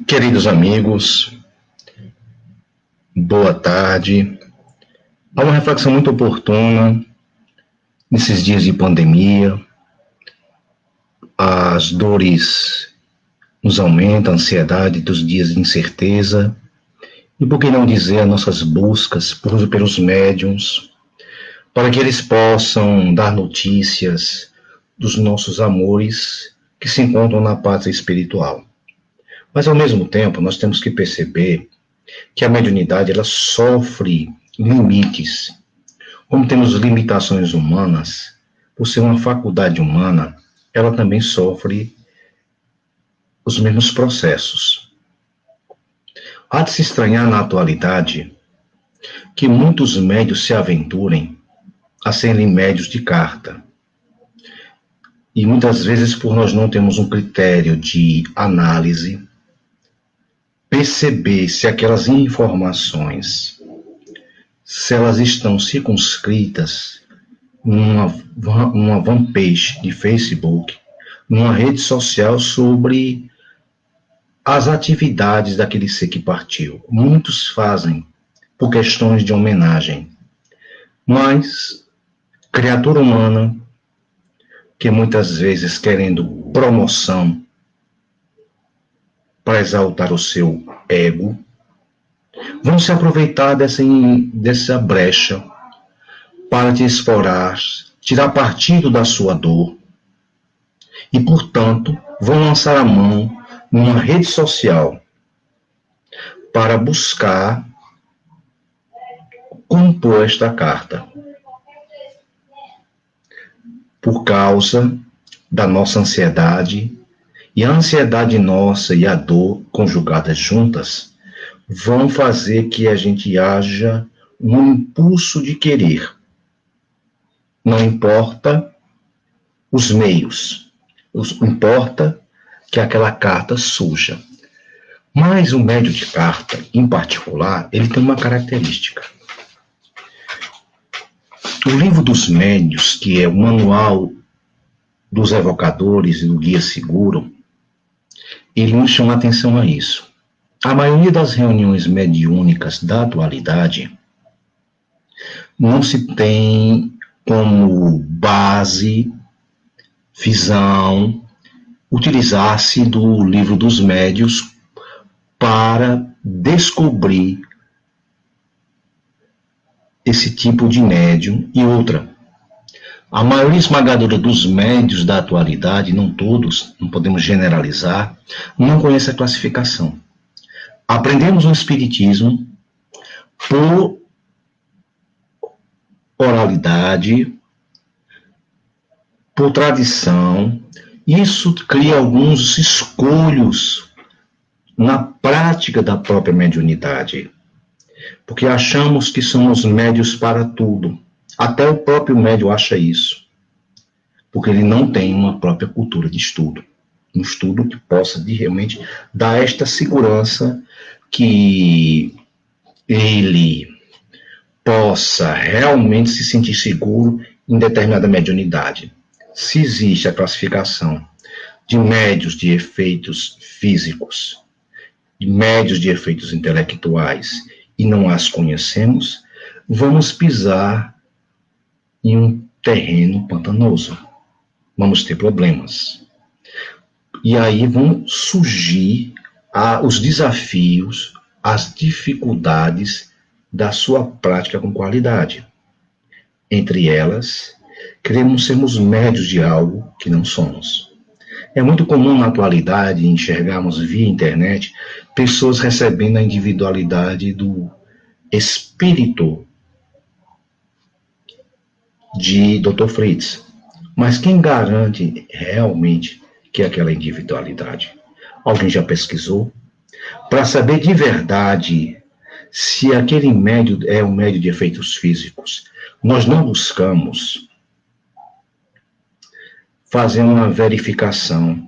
Queridos amigos, boa tarde. Há uma reflexão muito oportuna nesses dias de pandemia. As dores nos aumentam, a ansiedade dos dias de incerteza. E por que não dizer as nossas buscas pelos médiuns, para que eles possam dar notícias dos nossos amores que se encontram na pátria espiritual. Mas, ao mesmo tempo, nós temos que perceber que a mediunidade ela sofre limites. Como temos limitações humanas, por ser uma faculdade humana, ela também sofre os mesmos processos. Há de se estranhar na atualidade que muitos médios se aventurem a serem médios de carta. E muitas vezes, por nós não termos um critério de análise, perceber se aquelas informações, se elas estão circunscritas numa fanpage de Facebook, numa rede social sobre as atividades daquele ser que partiu. Muitos fazem por questões de homenagem, mas criatura humana que muitas vezes querendo promoção para exaltar o seu ego, vão se aproveitar dessa brecha para te explorar, tirar partido da sua dor e, portanto, vão lançar a mão numa rede social para buscar compor esta carta. Por causa da nossa ansiedade, e a ansiedade nossa e a dor conjugadas juntas vão fazer que a gente haja um impulso de querer. Não importa os meios, importa que aquela carta surja. Mas o médium de carta, em particular, ele tem uma característica. O livro dos médiuns, que é o manual dos evocadores e do guia seguro, ele nos chama a atenção a isso. A maioria das reuniões mediúnicas da atualidade não se tem como base, visão, utilizar-se do livro dos médiuns para descobrir esse tipo de médium e outra. A maioria esmagadora dos médiuns da atualidade, não todos, não podemos generalizar, não conhece a classificação. Aprendemos o espiritismo por oralidade, por tradição. Isso cria alguns escolhos na prática da própria mediunidade, porque achamos que somos médios para tudo. Até o próprio médium acha isso, porque ele não tem uma própria cultura de estudo, um estudo que possa realmente dar esta segurança que ele possa realmente se sentir seguro em determinada mediunidade. Se existe a classificação de médios de efeitos físicos, de médios de efeitos intelectuais, e não as conhecemos, vamos pisar em um terreno pantanoso. Vamos ter problemas. E aí vão surgir os desafios, as dificuldades da sua prática com qualidade. Entre elas, queremos sermos médios de algo que não somos. É muito comum na atualidade enxergarmos via internet pessoas recebendo a individualidade do espírito de Dr. Fritz. Mas quem garante realmente que é aquela individualidade? Alguém já pesquisou? Para saber de verdade se aquele médio é um médio de efeitos físicos, nós não buscamos fazer uma verificação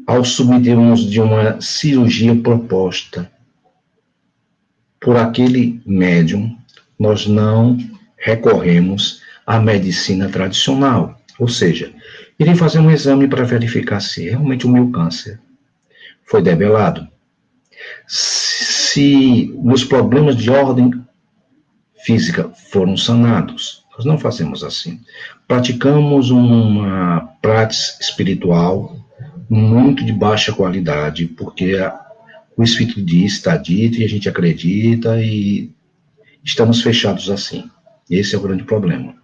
ao submetermos de uma cirurgia proposta por aquele médium. Nós não recorremos à medicina tradicional, ou seja, irei fazer um exame para verificar se realmente o meu câncer foi debelado. Se meus problemas de ordem física foram sanados, nós não fazemos assim. Praticamos uma prática espiritual muito de baixa qualidade, porque o Espírito diz, está dito, e a gente acredita, e estamos fechados assim. Esse é o grande problema.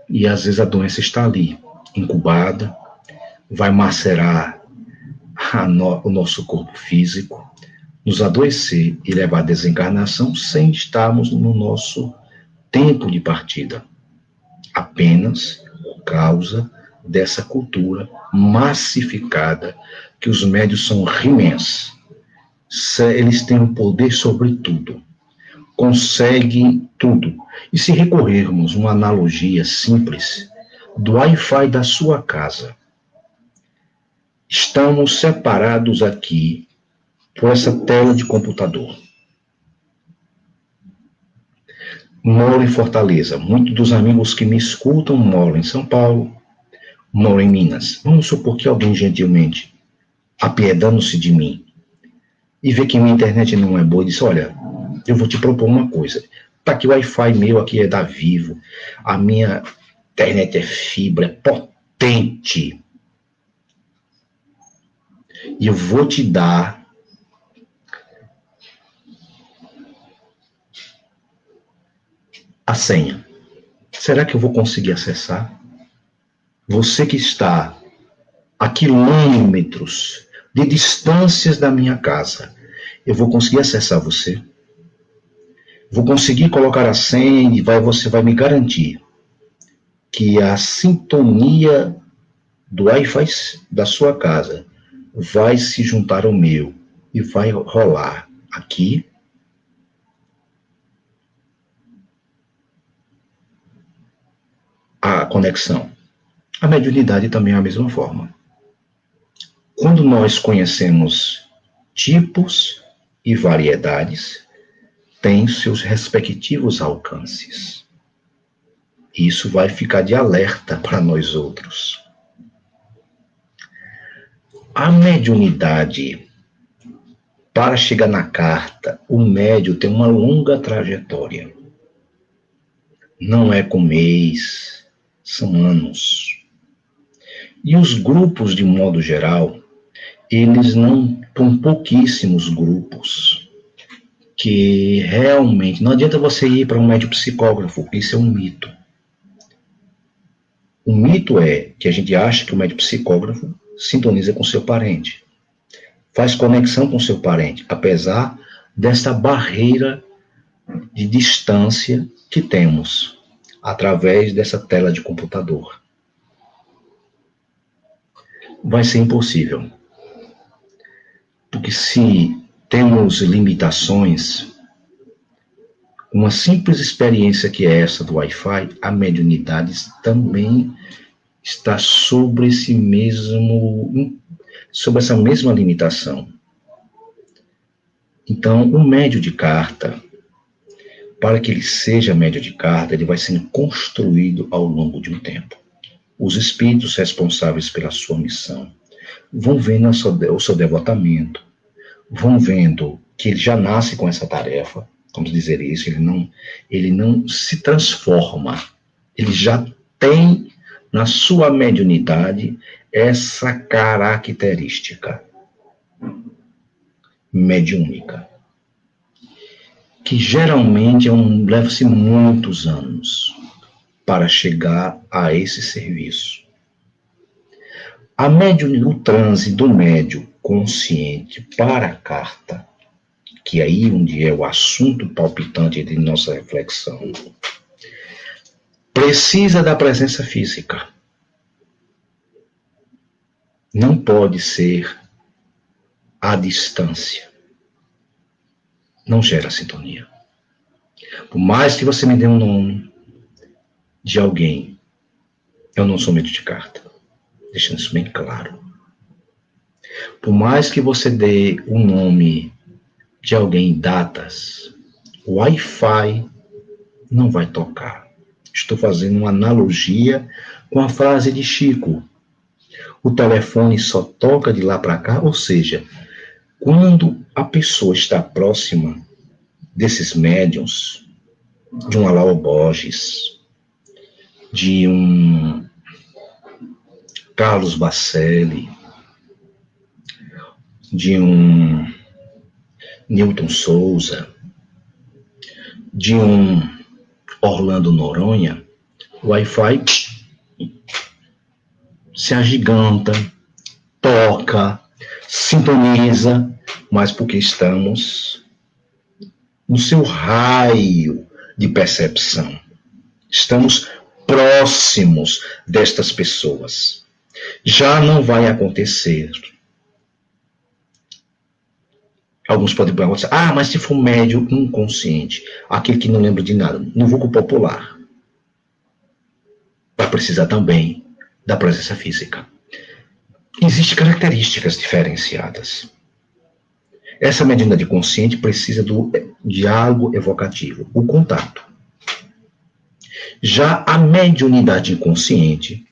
E às vezes a doença está ali, incubada, vai macerar o nosso corpo físico, nos adoecer e levar à desencarnação sem estarmos no nosso tempo de partida. Apenas por causa dessa cultura massificada que os médios são He-Mans. Eles têm o poder sobre tudo. Conseguem tudo. E se recorrermos a uma analogia simples do Wi-Fi da sua casa, estamos separados aqui por essa tela de computador. Moro em Fortaleza. Muitos dos amigos que me escutam moram em São Paulo, moram em Minas. Vamos supor que alguém gentilmente, apiedando-se de mim, e vê que minha internet não é boa, e diz, olha, eu vou te propor uma coisa. Tá aqui o Wi-Fi meu, aqui é da Vivo. A minha internet é fibra, é potente. E eu vou te dar a senha. Será que eu vou conseguir acessar? Você que está a quilômetros de distâncias da minha casa, eu vou conseguir acessar você? Vou conseguir colocar a senha e você vai me garantir que a sintonia do Wi-Fi da sua casa vai se juntar ao meu e vai rolar aqui a conexão. A mediunidade também é a mesma forma. Quando nós conhecemos tipos e variedades, tem seus respectivos alcances. Isso vai ficar de alerta para nós outros. A mediunidade, para chegar na carta, o médium tem uma longa trajetória. Não é com mês, são anos. E os grupos, de modo geral, eles não, são pouquíssimos grupos, que realmente, não adianta você ir para um médium psicógrafo, isso é um mito. O mito é que a gente acha que o médium psicógrafo sintoniza com seu parente, faz conexão com seu parente, apesar dessa barreira de distância que temos através dessa tela de computador. Vai ser impossível. Porque se temos limitações, uma simples experiência que é essa do Wi-Fi, a mediunidade também está sobre essa mesma limitação. Então, o médium de carta, para que ele seja médium de carta, ele vai sendo construído ao longo de um tempo. Os espíritos responsáveis pela sua missão vão vendo o seu devotamento, vão vendo que ele já nasce com essa tarefa, vamos dizer isso, ele não se transforma, ele já tem na sua mediunidade essa característica mediúnica, que geralmente leva-se muitos anos para chegar a esse serviço. O transe do médium consciente para a carta, que aí onde é o assunto palpitante de nossa reflexão, precisa da presença física. Não pode ser à distância. Não gera sintonia. Por mais que você me dê um nome de alguém, eu não sou médium de carta. Deixando isso bem claro. Por mais que você dê o nome de alguém em datas, o Wi-Fi não vai tocar. Estou fazendo uma analogia com a frase de Chico. O telefone só toca de lá para cá, ou seja, Quando a pessoa está próxima desses médiuns, de um Alain Borges, de um Carlos Bacelli, de um Newton Souza, de um Orlando Noronha, o Wi-Fi se agiganta, toca, sintoniza, mas porque estamos no seu raio de percepção. Estamos próximos destas pessoas. Já não vai acontecer. Alguns podem perguntar, mas se for médium inconsciente, aquele que não lembra de nada, no vulgo popular, vai precisar também da presença física. Existem características diferenciadas. Essa mediunidade consciente precisa do diálogo evocativo, o contato. Já a mediunidade inconsciente,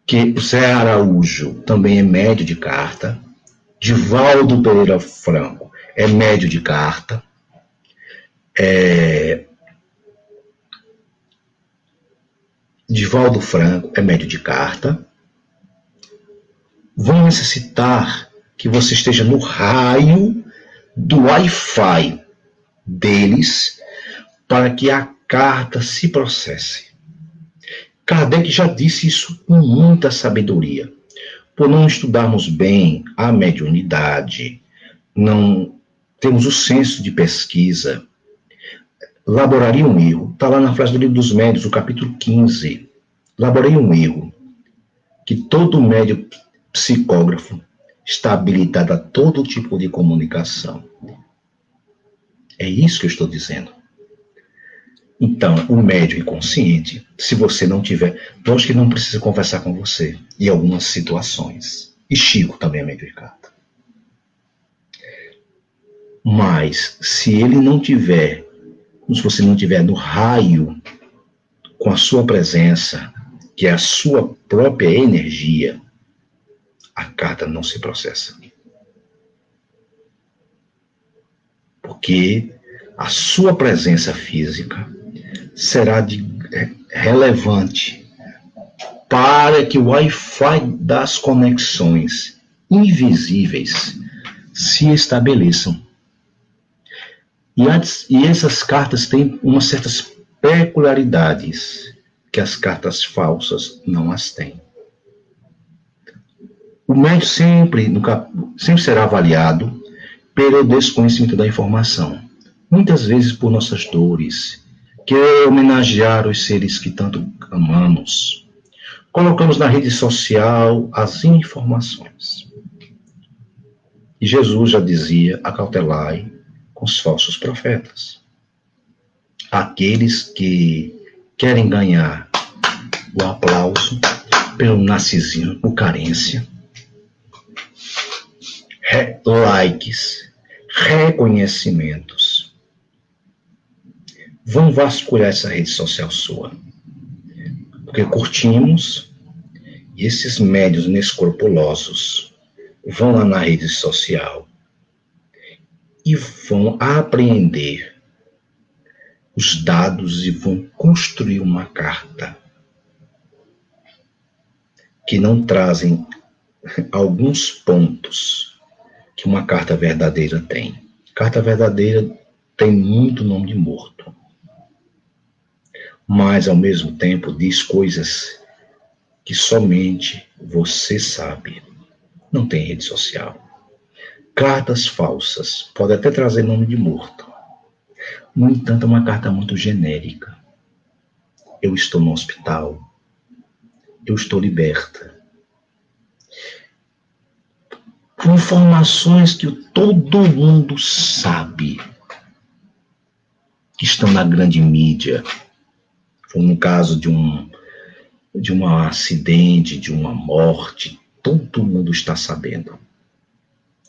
que Zé Araújo também é médio de carta, Divaldo Pereira Franco é médio de carta, Divaldo Franco é médio de carta, vão necessitar que você esteja no raio do Wi-Fi deles para que a carta se processe. Kardec já disse isso com muita sabedoria. Por não estudarmos bem a mediunidade, não temos o senso de pesquisa, laboraria um erro. Está lá na frase do Livro dos Médiuns, o capítulo 15. Laboraria um erro, que todo médium psicógrafo está habilitado a todo tipo de comunicação. É isso que eu estou dizendo. Então, o médium inconsciente, se você não tiver, eu acho que não precisa conversar com você em algumas situações. E Chico também é médium de carta. Mas, se ele não tiver, se você não tiver no raio com a sua presença, que é a sua própria energia, a carta não se processa. Porque a sua presença física será relevante para que o Wi-Fi das conexões invisíveis se estabeleçam. E essas cartas têm umas certas peculiaridades que as cartas falsas não as têm. O médium sempre será avaliado pelo desconhecimento da informação. Muitas vezes por nossas dores, querer homenagear os seres que tanto amamos. Colocamos na rede social as informações. E Jesus já dizia, acautelai com os falsos profetas. Aqueles que querem ganhar o aplauso pelo narcisismo, por carência, likes, reconhecimentos, vão vasculhar essa rede social sua. Porque curtimos, e esses médios inescrupulosos vão lá na rede social e vão apreender os dados e vão construir uma carta que não trazem alguns pontos que uma carta verdadeira tem. Carta verdadeira tem muito nome de morto, mas ao mesmo tempo diz coisas que somente você sabe. Não tem rede social. Cartas falsas podem até trazer nome de morto. No entanto, é uma carta muito genérica. Eu estou no hospital. Eu estou liberta. Informações que todo mundo sabe, que estão na grande mídia. Foi no caso de um acidente, de uma morte, todo mundo está sabendo.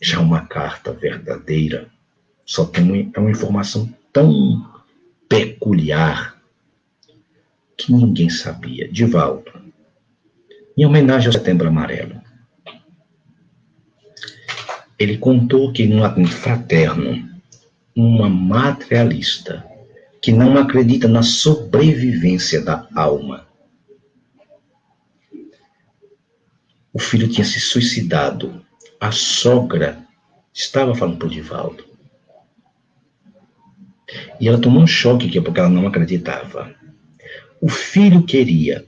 Já uma carta verdadeira só tem uma informação tão peculiar que ninguém sabia. Divaldo, em homenagem ao Setembro Amarelo, Ele contou que num atendimento fraterno, uma materialista que não acredita na sobrevivência da alma, o filho tinha se suicidado. A sogra estava falando para o Divaldo. E ela tomou um choque aqui, porque ela não acreditava. O filho queria,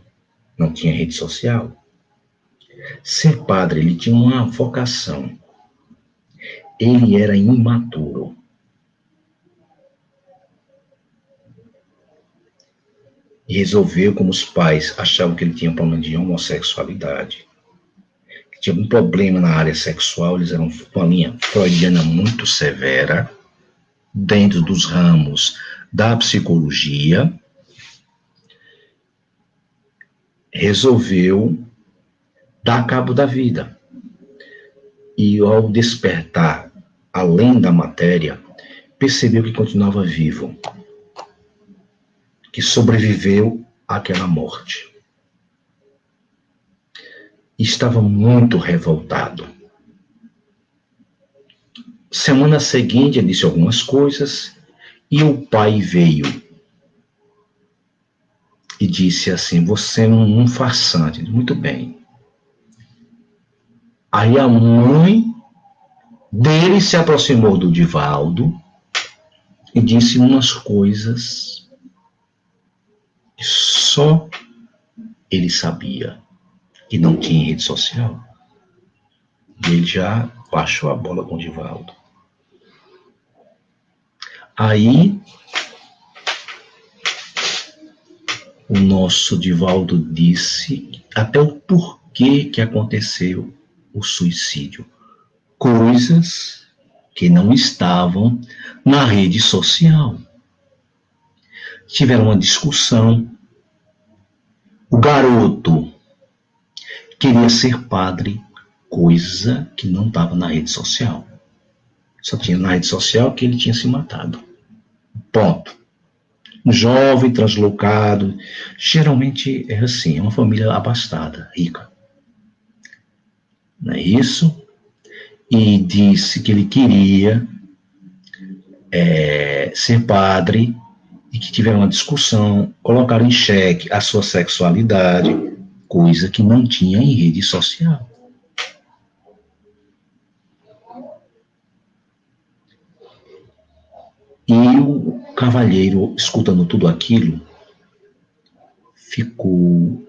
não tinha rede social. Ser padre, ele tinha uma vocação. Ele era imaturo. E resolveu, como os pais achavam que ele tinha um problema de homossexualidade, que tinha algum problema na área sexual, eles eram uma linha freudiana muito severa, dentro dos ramos da psicologia, resolveu dar cabo da vida. E ao despertar, além da matéria, percebeu que continuava vivo, que sobreviveu àquela morte. Estava muito revoltado. Semana seguinte, ele disse algumas coisas, e o pai veio e disse assim: você é um farsante. Muito bem. Aí a mãe dele se aproximou do Divaldo e disse umas coisas que só ele sabia, que não tinha rede social. E ele já baixou a bola com o Divaldo. Aí o nosso Divaldo disse até o porquê que aconteceu o suicídio. Coisas que não estavam na rede social. Tiveram uma discussão. O garoto queria ser padre, coisa que não estava na rede social. Só tinha na rede social que ele tinha se matado. Ponto. Um jovem, translocado, geralmente é assim, é uma família abastada, rica. Não é isso? E disse que ele queria ser padre e que tiveram uma discussão, colocaram em xeque a sua sexualidade, coisa que não tinha em rede social. E o cavalheiro, escutando tudo aquilo, ficou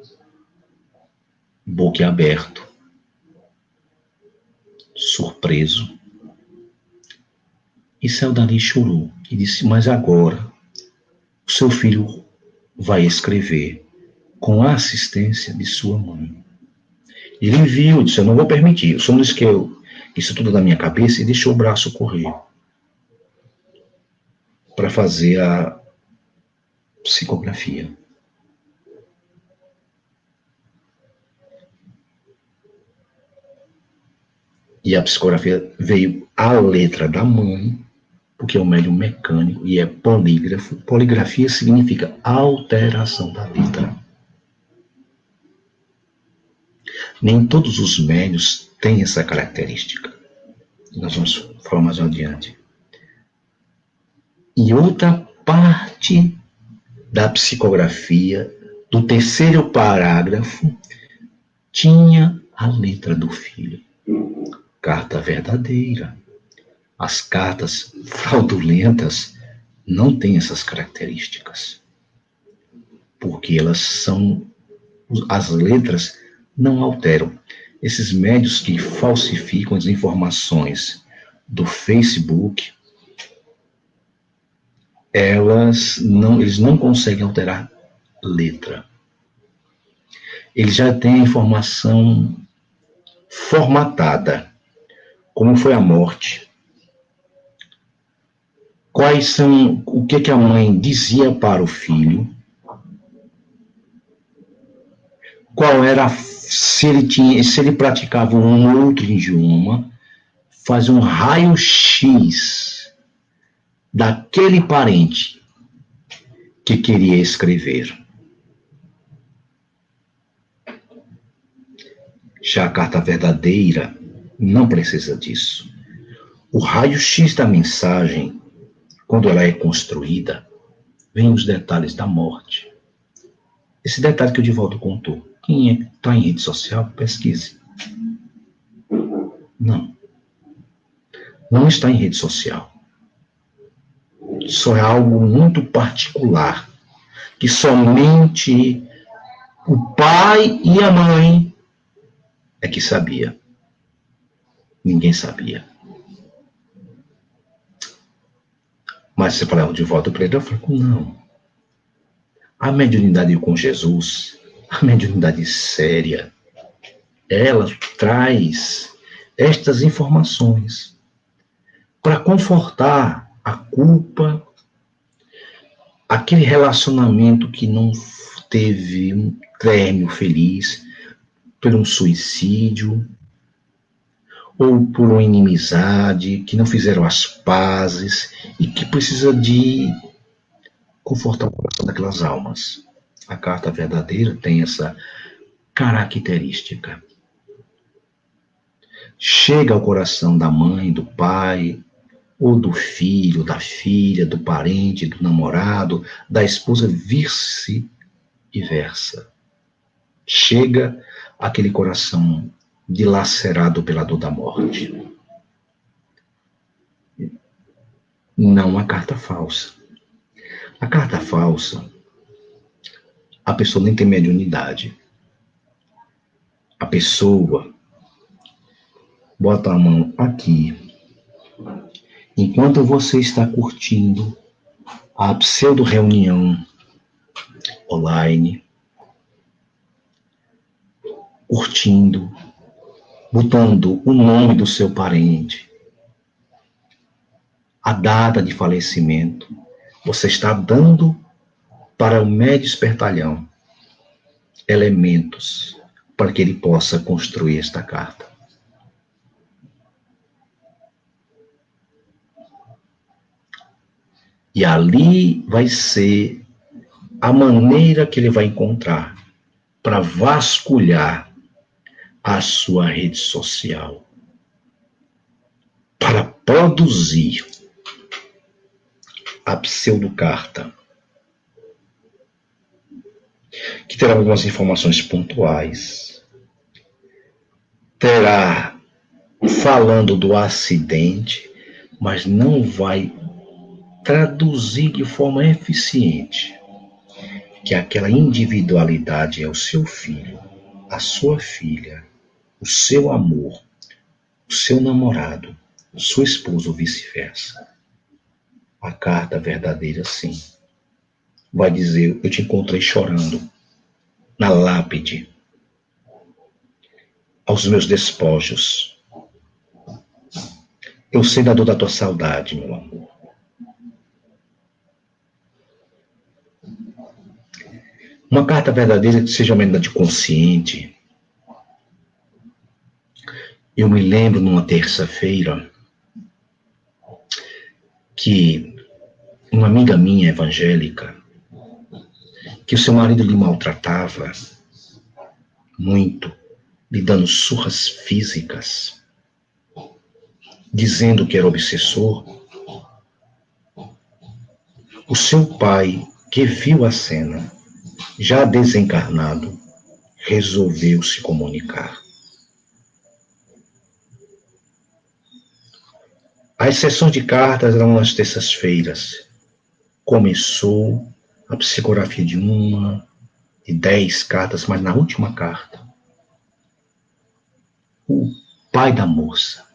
boquiaberto, surpreso, e saiu dali e chorou. E disse: mas agora o seu filho vai escrever com a assistência de sua mãe. Ele viu, disse: eu não vou permitir. O senhor não disse que isso tudo da minha cabeça, e deixou o braço correr para fazer a psicografia. E a psicografia veio a letra da mãe, porque é um médium mecânico e é polígrafo. Poligrafia significa alteração da letra. Nem todos os médiuns têm essa característica. Nós vamos falar mais adiante. E outra parte da psicografia, do terceiro parágrafo, tinha a letra do filho. Carta verdadeira. As cartas fraudulentas não têm essas características, porque elas são, as letras não alteram. Esses médios que falsificam as informações do Facebook, eles não conseguem alterar letra. Eles já têm a informação formatada, como foi a morte, quais são, o que a mãe dizia para o filho, qual era, se ele praticava um outro idioma, faz um raio-x daquele parente que queria escrever. Já a carta verdadeira não precisa disso. o raio-x da mensagem, quando ela é construída, vem os detalhes da morte. Esse detalhe que o Divaldo contou. Quem está em rede social, pesquise. Não está em rede social. Isso é algo muito particular, que somente o pai e a mãe é que sabia. Ninguém sabia. Mas você fala, de volta para ele, eu falo, não. A mediunidade com Jesus, a mediunidade séria, ela traz estas informações para confortar a culpa, aquele relacionamento que não teve um término feliz, por um suicídio, ou por uma inimizade, que não fizeram as pazes e que precisa de confortar o coração daquelas almas. A carta verdadeira tem essa característica. Chega ao coração da mãe, do pai, ou do filho, da filha, do parente, do namorado, da esposa, vice-versa. Chega aquele coração dilacerado pela dor da morte. Não a carta falsa. A carta falsa, a pessoa nem tem mediunidade. A pessoa bota a mão aqui. Enquanto você está curtindo a pseudo-reunião online, curtindo, botando o nome do seu parente, a data de falecimento, você está dando para o médio espertalhão elementos para que ele possa construir esta carta. E ali vai ser a maneira que ele vai encontrar para vasculhar a sua rede social, para produzir a pseudocarta, que terá algumas informações pontuais, terá falando do acidente, mas não vai traduzir de forma eficiente que aquela individualidade é o seu filho, a sua filha, o seu amor, o seu namorado, sua esposa ou vice-versa. A carta verdadeira, sim, vai dizer, eu te encontrei chorando na lápide, aos meus despojos. Eu sei da dor da tua saudade, meu amor. Uma carta verdadeira que seja uma unidade consciente. Eu me lembro numa terça-feira que uma amiga minha evangélica, que o seu marido lhe maltratava muito, lhe dando surras físicas, dizendo que era obsessor. O seu pai, que viu a cena, já desencarnado, resolveu se comunicar. As sessões de cartas eram nas terças-feiras. Começou a psicografia de 10 cartas, mas na última carta, o pai da moça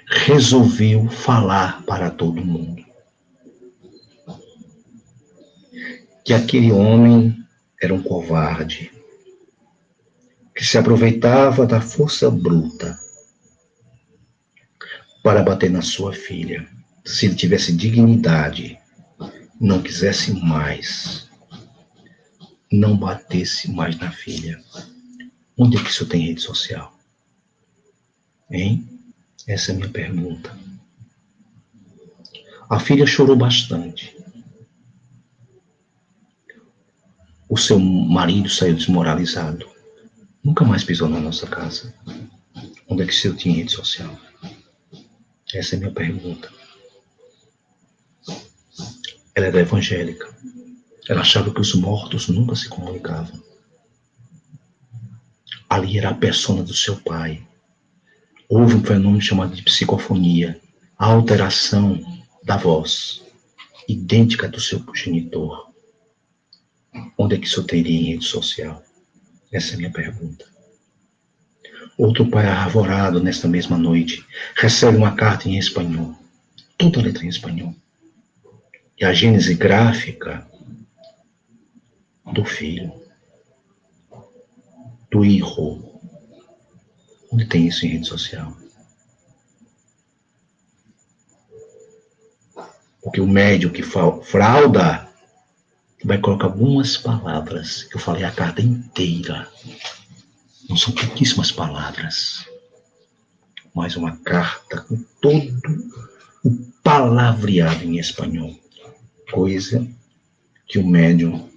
resolveu falar para todo mundo que aquele homem era um covarde, que se aproveitava da força bruta para bater na sua filha. Se ele tivesse dignidade, não quisesse mais, não batesse mais na filha. Onde é que isso tem rede social? Hein? Essa é a minha pergunta. A filha chorou bastante. O seu marido saiu desmoralizado. Nunca mais pisou na nossa casa. Onde é que isso tinha rede social? Essa é a minha pergunta. Ela era evangélica. Ela achava que os mortos nunca se comunicavam. Ali era a persona do seu pai. Houve um fenômeno chamado de psicofonia, a alteração da voz, idêntica do seu progenitor. Onde é que isso teria em rede social? Essa é a minha pergunta. Outro pai arvorado, nesta mesma noite, recebe uma carta em espanhol, toda letra em espanhol. E a gênese gráfica do filho, do hijo. Onde tem isso em rede social? Porque o médium que frauda vai colocar algumas palavras. Eu falei a carta inteira. Não são pouquíssimas palavras. Mas uma carta com todo o palavreado em espanhol. Coisa que o médium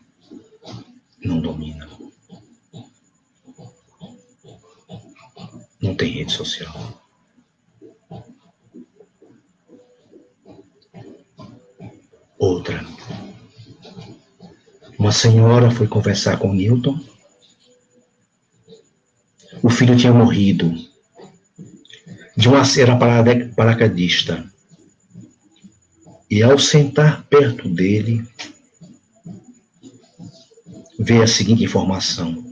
não domina. Não tem rede social. Outra. Uma senhora foi conversar com Newton. O filho tinha morrido. Era paraquedista. E ao sentar perto dele, veio a seguinte informação.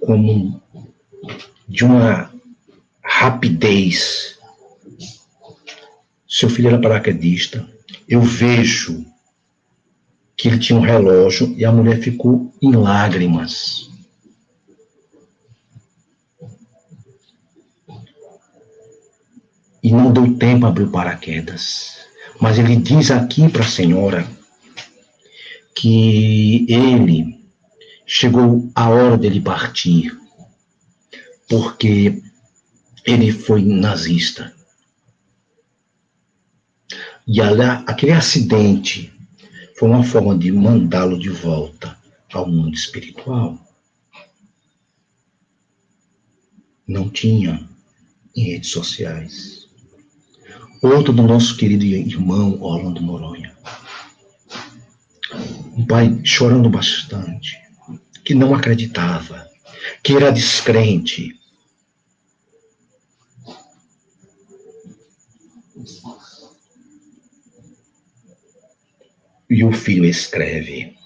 Como de uma rapidez. Seu filho era paraquedista. Eu vejo que ele tinha um relógio e a mulher ficou em lágrimas. E não deu tempo a abrir o paraquedas. Mas ele diz aqui para a senhora que ele chegou a hora dele partir, porque ele foi nazista. E aquele acidente foi uma forma de mandá-lo de volta ao mundo espiritual. Não tinha em redes sociais. Outro do nosso querido irmão Orlando Noronha. Um pai chorando bastante, que não acreditava, que era descrente. E o filho escreve: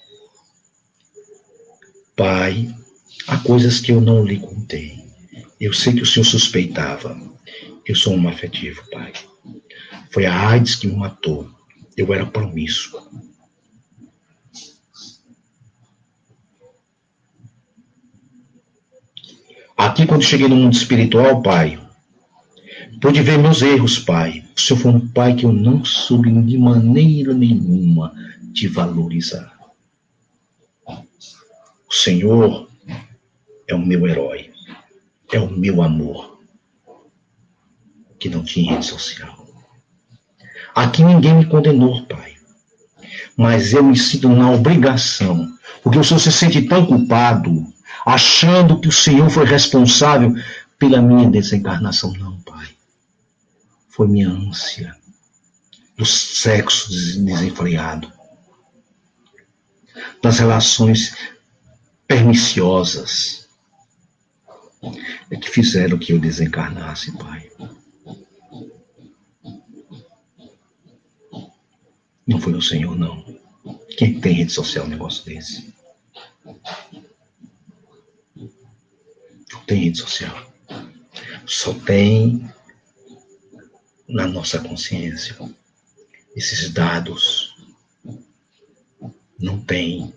Pai, há coisas que eu não lhe contei. Eu sei que o senhor suspeitava. Eu sou um afetivo, pai. Foi a AIDS que me matou. Eu era promíscuo. Aqui, quando cheguei no mundo espiritual, pai, pude ver meus erros, pai. O senhor foi um pai que eu não soube de maneira nenhuma te valorizar. O Senhor é o meu herói. É o meu amor. Que não tinha rede social. Aqui ninguém me condenou, pai. Mas eu me sinto na obrigação. Porque o senhor se sente tão culpado, achando que o Senhor foi responsável pela minha desencarnação. Não, pai. Foi minha ânsia do sexo desenfreado, das relações perniciosas, é que fizeram que eu desencarnasse, pai. Não foi o Senhor, não. Quem tem rede social um negócio desse? Não tem rede social. Só tem na nossa consciência. Esses dados não tem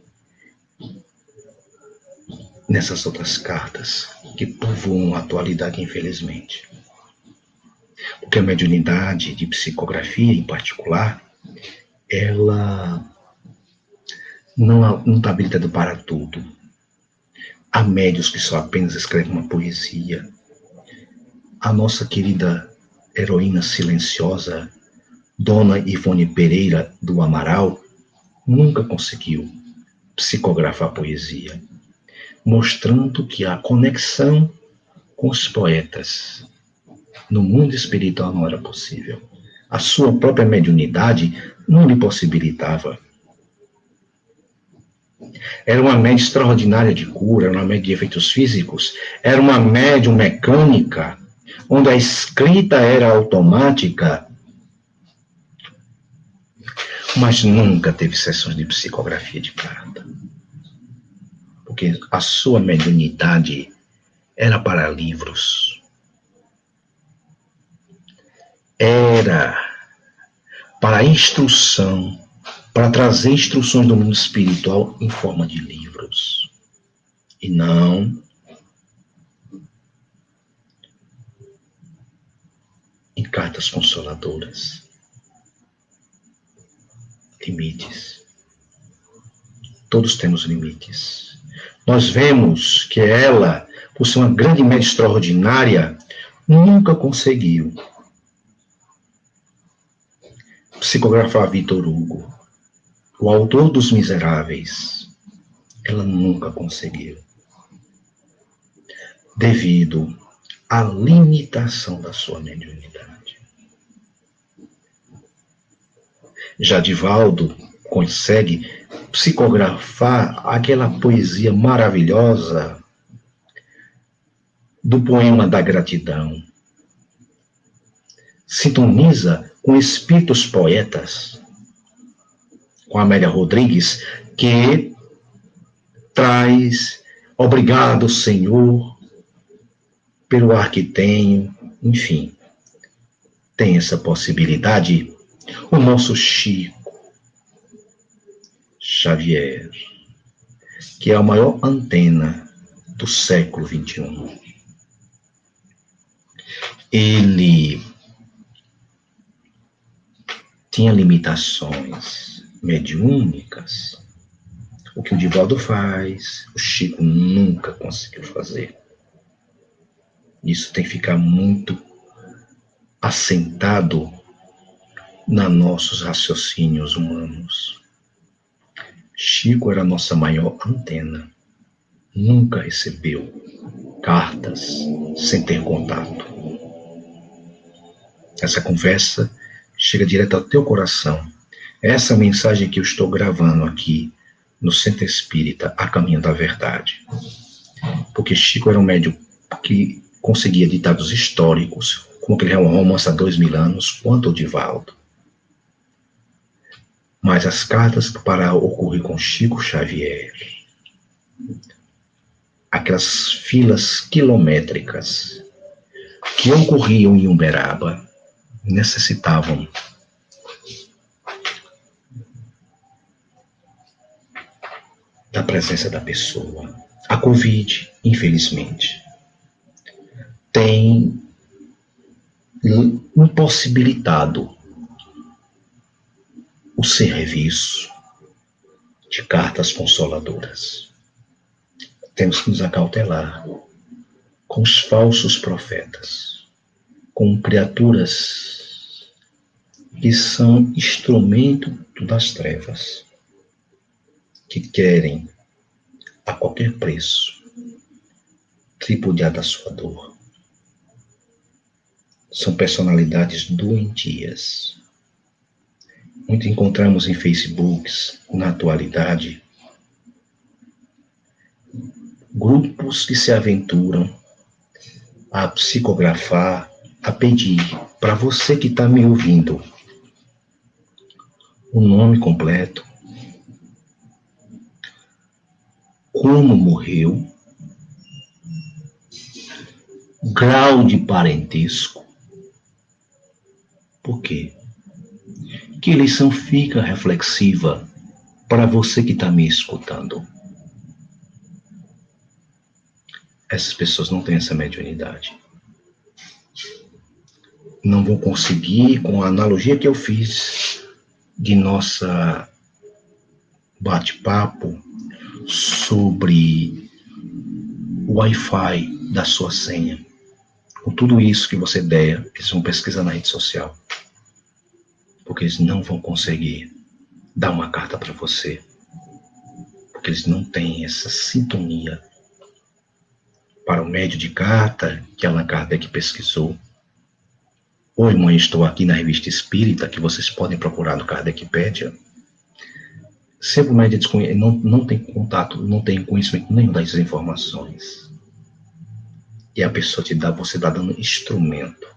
nessas outras cartas que povoam a atualidade, infelizmente. Porque a mediunidade de psicografia, em particular, ela não está habilitada para tudo. Há médios que só apenas escrevem uma poesia. A nossa querida heroína silenciosa, Dona Ivone Pereira do Amaral, nunca conseguiu psicografar poesia, mostrando que há conexão com os poetas. No mundo espiritual não era possível. A sua própria mediunidade não lhe possibilitava. Era uma média extraordinária de cura, era uma média de efeitos físicos, era uma médium mecânica, onde a escrita era automática, mas nunca teve sessões de psicografia de carta. Porque a sua mediunidade era para livros. Era para instrução, para trazer instruções do mundo espiritual em forma de livros. E não em cartas consoladoras. Limites. Todos temos limites. Nós vemos que ela, por ser uma grande média extraordinária, nunca conseguiu psicografar Victor Hugo, o autor dos Miseráveis. Ela nunca conseguiu. Devido à limitação da sua mediunidade. Já Divaldo consegue psicografar aquela poesia maravilhosa do poema da gratidão. Sintoniza com espíritos poetas, com Amélia Rodrigues, que traz obrigado, Senhor, pelo ar que tenho, enfim, tem essa possibilidade. O nosso Chico Xavier, que é a maior antena do século XXI, ele tinha limitações mediúnicas. O que o Divaldo faz, o Chico nunca conseguiu fazer. Isso tem que ficar muito assentado nos nossos raciocínios humanos. Chico era a nossa maior antena. Nunca recebeu cartas sem ter contato. Essa conversa chega direto ao teu coração. Essa mensagem que eu estou gravando aqui no Centro Espírita, A Caminho da Verdade. Porque Chico era um médium que conseguia ditados históricos, como aquele romance há 2000 anos, quanto o Divaldo. Mas as cartas para ocorrer com Chico Xavier, aquelas filas quilométricas que ocorriam em Uberaba, necessitavam da presença da pessoa. A Covid, infelizmente, tem impossibilitado o serviço de cartas consoladoras. Temos que nos acautelar com os falsos profetas, com criaturas que são instrumento das trevas, que querem, a qualquer preço, tripudiar da sua dor. São personalidades doentias. Muito encontramos em Facebooks, na atualidade, grupos que se aventuram a psicografar, a pedir para você que está me ouvindo o nome completo, como morreu, grau de parentesco. Por quê? Que lição fica reflexiva para você que está me escutando? Essas pessoas não têm essa mediunidade. Não vão conseguir, com a analogia que eu fiz de nossa bate-papo sobre o Wi-Fi da sua senha. Com tudo isso que você der, eles vão pesquisar na rede social. Porque eles não vão conseguir dar uma carta para você. Porque eles não têm essa sintonia para o médio de carta que Allan Kardec pesquisou. Oi, mãe, estou aqui na Revista Espírita, que vocês podem procurar no Kardecpédia. Sempre o médium não tem contato, não tem conhecimento nenhum das informações. E a pessoa você está dando instrumento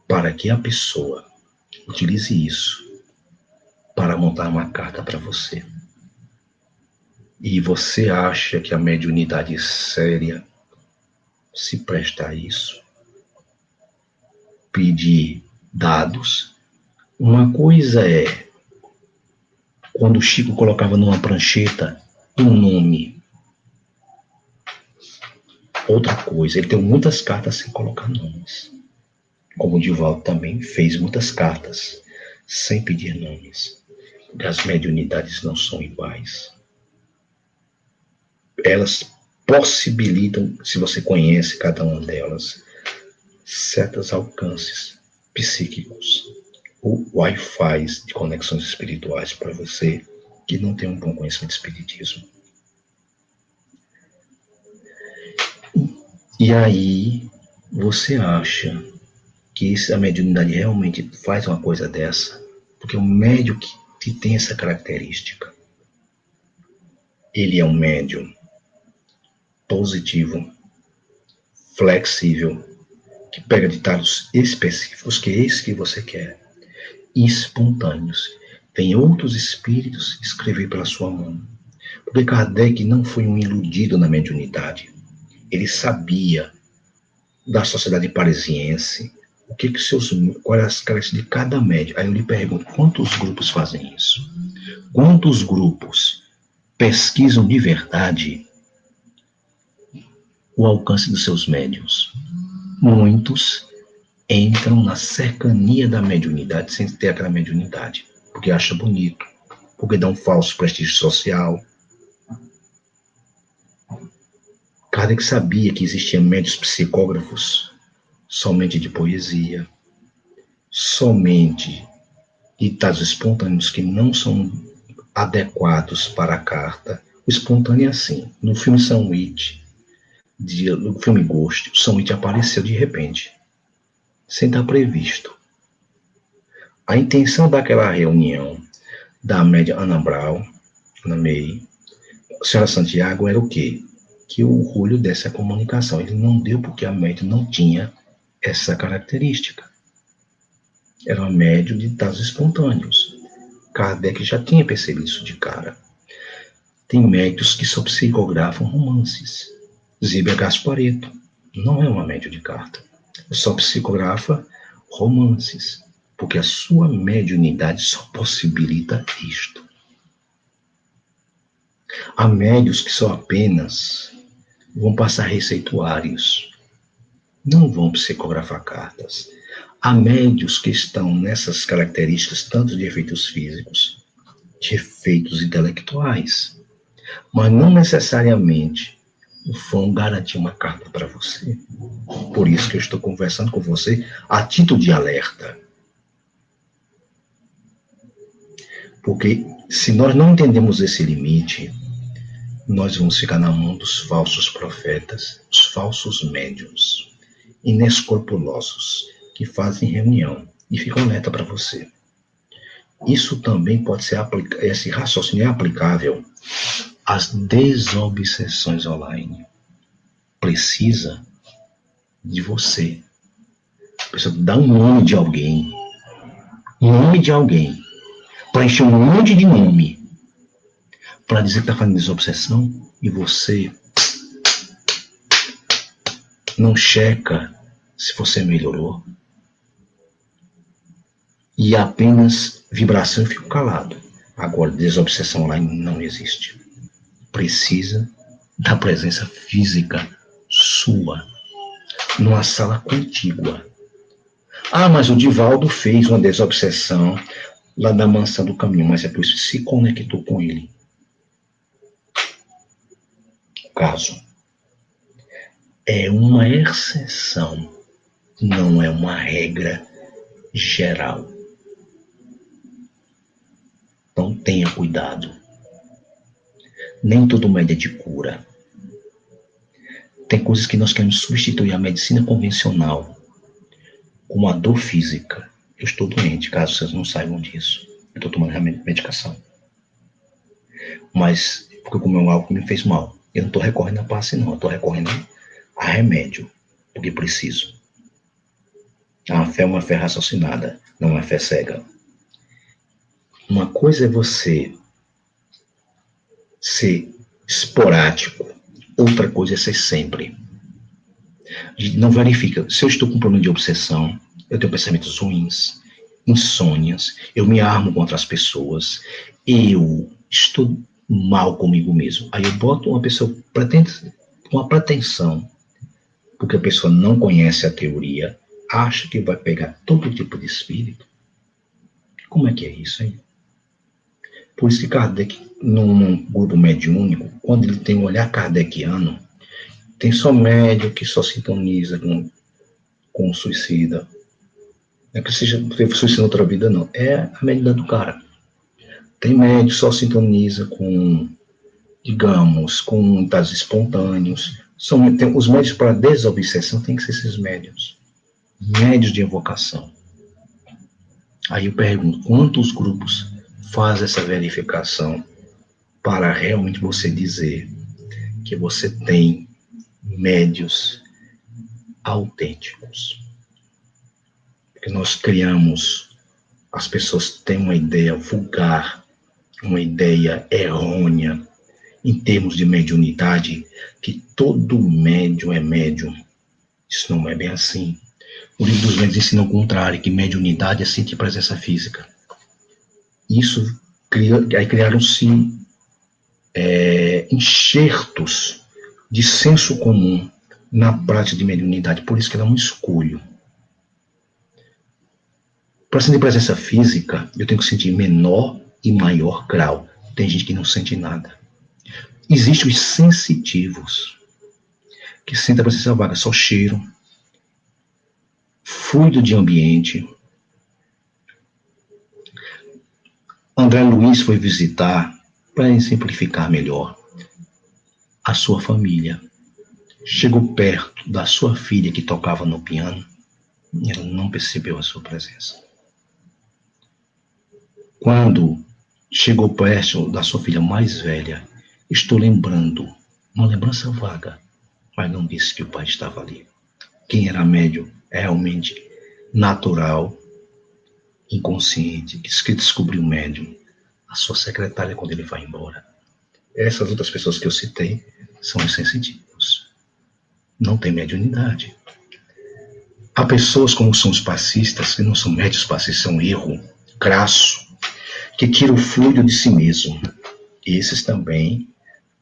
para que a pessoa utilize isso para montar uma carta para você. E você acha que a mediunidade séria se presta a isso? Pedir dados. Uma coisa é quando o Chico colocava numa prancheta um nome. Outra coisa, ele tem muitas cartas sem colocar nomes. Como o Divaldo também fez muitas cartas sem pedir nomes. Porque as mediunidades não são iguais. Elas possibilitam, se você conhece cada uma delas, certos alcances psíquicos ou Wi-Fi de conexões espirituais para você que não tem um bom conhecimento de espiritismo. E aí você acha que a mediunidade realmente faz uma coisa dessa? Porque o médium que tem essa característica, ele é um médium positivo, flexível, que pega ditados específicos, que é esse que você quer, espontâneos. Tem outros espíritos escrever pela sua mão. Porque Kardec não foi um iludido na mediunidade. Ele sabia da sociedade parisiense, quais as características de cada médium. Aí eu lhe pergunto, quantos grupos fazem isso? Quantos grupos pesquisam de verdade o alcance dos seus médiuns? Muitos entram na cercania da mediunidade sem ter aquela mediunidade, porque acha bonito, porque dá um falso prestígio social. Kardec sabia que existiam médiuns psicógrafos somente de poesia, somente ditados espontâneos que não são adequados para a carta. O espontâneo é assim. No filme Sandwich, no filme Ghost, o Sandwich apareceu de repente, sem estar previsto. A intenção daquela reunião da média Ana Brown, Ana May, a senhora Santiago, era o quê? Que o Julio desse a comunicação. Ele não deu porque a média não tinha essa característica. Era uma média de dados espontâneos. Kardec já tinha percebido isso de cara. Tem médios que só psicografam romances. Zíbia Gasparetto não é uma média de carta. Só psicografa romances. Porque a sua mediunidade só possibilita isto. Há médios que só apenas vão passar receituários. Não vão psicografar cartas. Há médios que estão nessas características, tanto de efeitos físicos, de efeitos intelectuais. Mas não necessariamente vão garantir uma carta para você. Por isso que eu estou conversando com você a título de alerta. Porque se nós não entendemos esse limite, nós vamos ficar na mão dos falsos profetas, os falsos médiuns, inescrupulosos, que fazem reunião e ficam alerta para você. Isso também pode ser esse raciocínio é aplicável às desobsessões online. Precisa de você. Precisa dar um nome de alguém. Um nome de alguém. Preencher um monte de nome. Para dizer que está fazendo desobsessão e você não checa se você melhorou. E apenas vibração e fico calado. Agora, desobsessão online não existe. Precisa da presença física sua, numa sala contígua. Ah, mas o Divaldo fez uma desobsessão lá da mansão do caminho, mas é por isso que se conectou com ele. O caso é uma exceção, não é uma regra geral. Então tenha cuidado. Nem todo médio é de cura. Tem coisas que nós queremos substituir a medicina convencional com a dor física. Eu estou doente, caso vocês não saibam disso. Eu estou tomando medicação. Mas, porque comer algo me fez mal. Eu não estou recorrendo a passe, não. Eu estou recorrendo a remédio, porque preciso. A fé é uma fé raciocinada, não é uma fé cega. Uma coisa é você ser esporádico, outra coisa é ser sempre. A gente não verifica. Se eu estou com um problema de obsessão, eu tenho pensamentos ruins, insônias, eu me armo contra as pessoas, eu estou mal comigo mesmo. Aí eu boto uma pessoa com uma pretensão, porque a pessoa não conhece a teoria, acha que vai pegar todo tipo de espírito. Como é que é isso, hein? Por isso que Kardec, num grupo mediúnico, quando ele tem um olhar kardeciano, tem só médium que só sintoniza com o suicida. Não é que seja suicida na outra vida, não. É a mediunidade do cara. Tem médium que só sintoniza com, digamos, com dados espontâneos. Os médios para desobsessão tem que ser esses médios. Médios de evocação. Aí eu pergunto, quantos grupos fazem essa verificação para realmente você dizer que você tem médios autênticos? Porque nós criamos, as pessoas têm uma ideia vulgar, uma ideia errônea, em termos de mediunidade, que todo médium é médium. Isso não é bem assim. O livro dos médiuns ensina o contrário, que mediunidade é sentir presença física. Isso, aí criaram-se enxertos de senso comum na prática de mediunidade, por isso que ela é um escolho. Para sentir presença física, eu tenho que sentir menor e maior grau. Tem gente que não sente nada. Existem os sensitivos, que sentem a presença vaga, só cheiro, fluido de ambiente. André Luiz foi visitar, para exemplificar melhor, a sua família. Chegou perto da sua filha que tocava no piano e ela não percebeu a sua presença. Quando chegou perto da sua filha mais velha, estou lembrando, uma lembrança vaga, mas não disse que o pai estava ali. Quem era médium é realmente natural, inconsciente, que descobriu o médium. A sua secretária quando ele vai embora. Essas outras pessoas que eu citei são os sensitivos. Não tem mediunidade. Há pessoas como são os passistas, que não são médios passistas, são erro crasso, que tiram o fluido de si mesmo. Esses também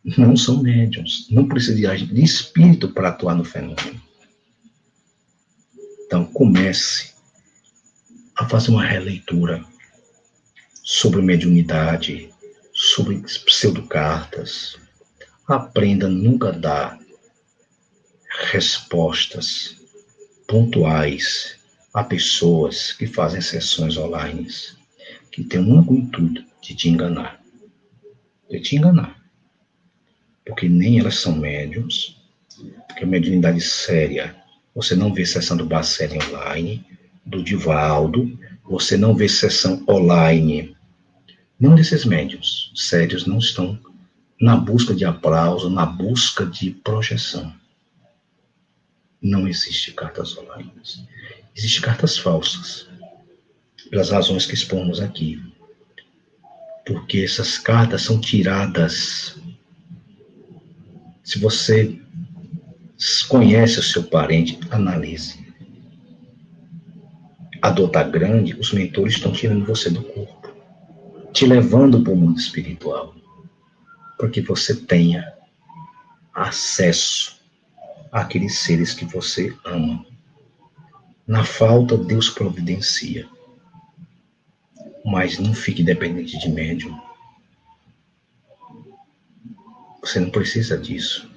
não são médiums. Não precisa de espírito para atuar no fenômeno. Então comece a fazer uma releitura sobre mediunidade, sobre pseudocartas. Aprenda a nunca dar respostas pontuais a pessoas que fazem sessões online, que têm o único intuito de te enganar. De te enganar. Porque nem elas são médiums, porque a mediunidade séria, você não vê sessão do Bacelli online, do Divaldo, você não vê sessão online. Nenhum desses médiuns sérios não estão na busca de aplauso, na busca de projeção. Não existe cartas online. Existem cartas falsas, pelas razões que expomos aqui. Porque essas cartas são tiradas. Se você conhece o seu parente, analise. A dor está grande, os mentores estão tirando você do corpo, te levando para o mundo espiritual, para que você tenha acesso àqueles seres que você ama. Na falta, Deus providencia. Mas não fique dependente de médium. Você não precisa disso.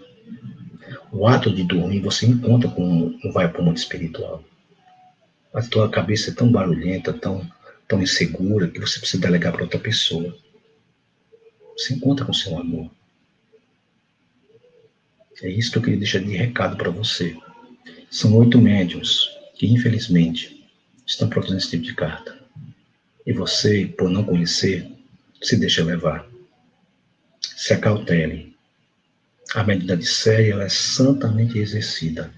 O ato de dormir, você encontra com vai para o mundo espiritual. A tua cabeça é tão barulhenta, tão insegura, que você precisa delegar para outra pessoa. Você encontra com seu amor. É isso que eu queria deixar de recado para você. São 8 médiuns que, infelizmente, estão produzindo esse tipo de carta. E você, por não conhecer, se deixa levar. Se acautele. A mediunidade séria ela é santamente exercida.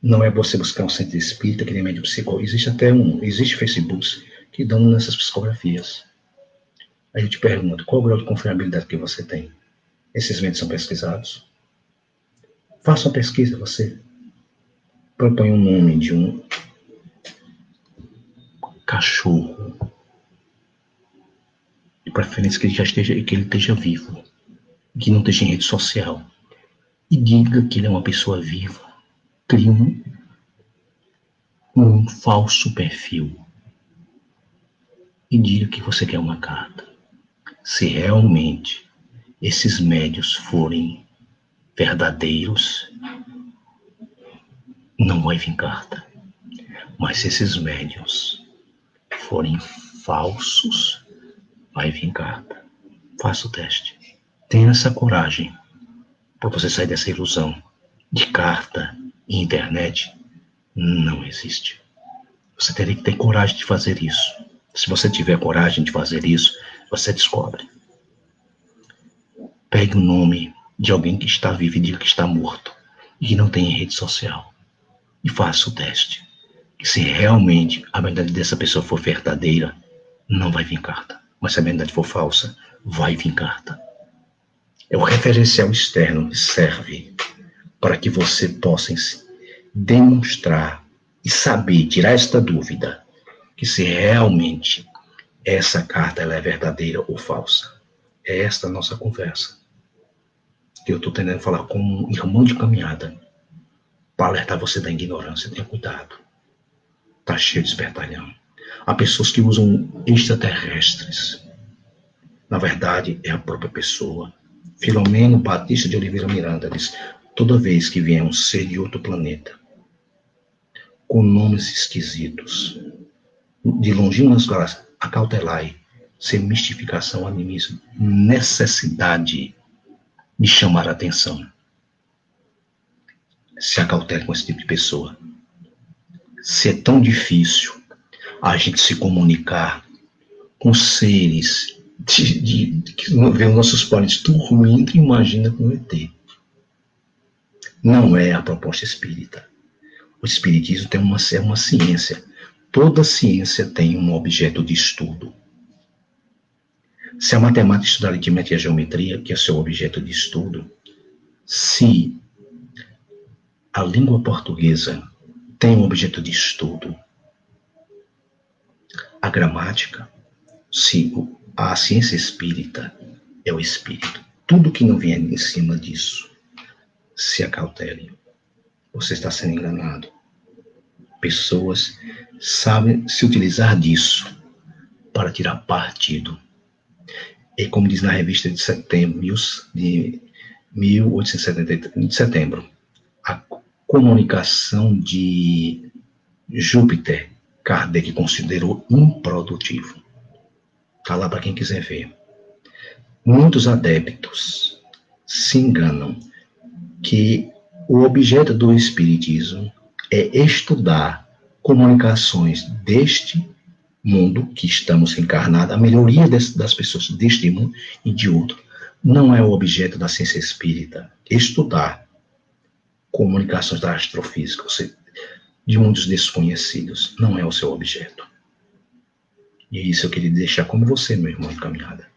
Não é você buscar um centro espírita que nem médium psicólogo. Existe Facebooks que dão nessas psicografias. Aí eu te pergunto, qual o grau de confiabilidade que você tem? Esses médios são pesquisados? Faça uma pesquisa, você propõe um nome de um cachorro, de preferência que ele esteja vivo, que não esteja em rede social, e diga que ele é uma pessoa viva. Crie um falso perfil e diga que você quer uma carta. Se realmente esses médios forem verdadeiros, não vai vir carta. Mas se esses médios forem falsos, vai vir carta. Faça o teste. Tenha essa coragem para você sair dessa ilusão de carta e internet. Não existe. Você teria que ter coragem de fazer isso. Se você tiver coragem de fazer isso, você descobre. Pegue o nome de alguém que está vivo e diga que está morto e que não tem rede social. E faça o teste. Que se realmente a verdade dessa pessoa for verdadeira, não vai vir carta. Mas se a verdade for falsa, vai vir carta. É o referencial externo que serve para que você possa demonstrar e saber, tirar esta dúvida, que se realmente essa carta ela é verdadeira ou falsa. É esta a nossa conversa. Que eu estou tentando falar com um irmão de caminhada para alertar você da ignorância. Tenha cuidado. Está cheio de espertalhão. Há pessoas que usam extraterrestres. Na verdade, é a própria pessoa. Filomeno Batista de Oliveira Miranda diz: toda vez que vier um ser de outro planeta, com nomes esquisitos, de longínquas galáxias, acautelai, sem mistificação, animismo, necessidade de chamar a atenção. Se acautele com esse tipo de pessoa. Se é tão difícil a gente se comunicar com seres que vê os nossos parentes dormindo, imagina com o ET. Não é a proposta espírita. O espiritismo tem uma ciência. Toda ciência tem um objeto de estudo. Se a matemática estudar aritmética e a geometria, que é seu objeto de estudo, se a língua portuguesa tem um objeto de estudo, a gramática, se a ciência espírita é o espírito. Tudo que não vier em cima disso, se acautele. Você está sendo enganado. Pessoas sabem se utilizar disso para tirar partido. E como diz na revista de setembro, de 1873, de setembro, a comunicação de Júpiter, Kardec considerou improdutivo. Está lá para quem quiser ver. Muitos adeptos se enganam que o objeto do espiritismo é estudar comunicações deste mundo que estamos encarnados, a melhoria das pessoas deste mundo e de outro. Não é o objeto da ciência espírita estudar comunicações da astrofísica, de mundos desconhecidos. Não é o seu objeto. E isso eu queria deixar como você, meu irmão de caminhada.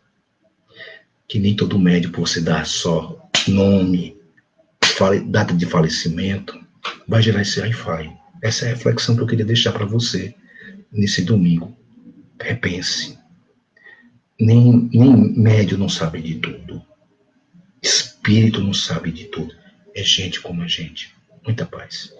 Que nem todo médico você dá só nome, data de falecimento, vai gerar esse Wi-Fi. Essa é a reflexão que eu queria deixar para você nesse domingo. Repense. Nem médio não sabe de tudo. Espírito não sabe de tudo. É gente como a gente. Muita paz.